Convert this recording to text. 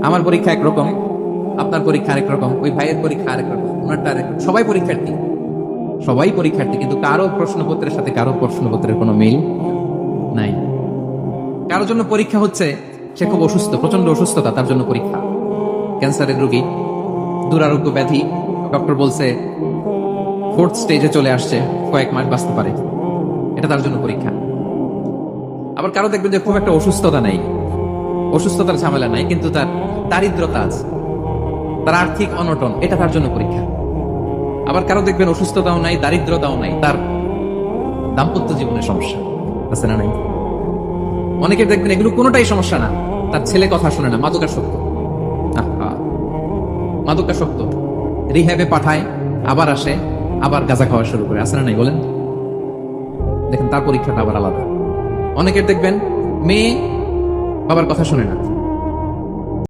আমার পরীক্ষা একরকম, আপনার পরীক্ষা আরেক রকম, ওই ভাইয়ের পরীক্ষা আরেক রকম, ওনারটা আরেক রকম। সবাই পরীক্ষার্থী, সবাই পরীক্ষার্থী, কিন্তু কারো প্রশ্নপত্রের সাথে কারো প্রশ্নপত্রের কোনো মিল নাই। কারোর জন্য পরীক্ষা হচ্ছে সে খুব অসুস্থ, প্রচন্ড অসুস্থতা, তার জন্য পরীক্ষা। ক্যান্সারের রোগী, দুরারোগ্য ব্যাধি, ডক্টর বলছে ফোর্থ স্টেজে চলে আসছে, কয়েক মাস বাঁচতে পারে, এটা তার জন্য পরীক্ষা। আবার কারো দেখবেন যে খুব একটা অসুস্থতা নাই, অসুস্থতার ঝামেলা নাই, কিন্তু তার দারিদ্রতা আছে, তার আর্থিক অনটন, এটা তার জন্য পরীক্ষা। আবার কারো দেখবেন অসুস্থতাও নাই, দারিদ্রতাও নাই, তার দাম্পত্য জীবনের সমস্যা আছে না নাই? অনেকের দেখবেন এগুলো কোনোটাই সমস্যা না, তার ছেলে কথা শুনে না, মাদকাসক্ত। আহা, মাদকাসক্ত, রিহ্যাবে পাঠায়, আবার আসে, আবার গাঁজা খাওয়া শুরু করে, আছে না নাই বলেন? দেখেন তার পরীক্ষাটা আবার আলাদা। অনেকের দেখবেন মেয়ে বাবার কথা শুনে না,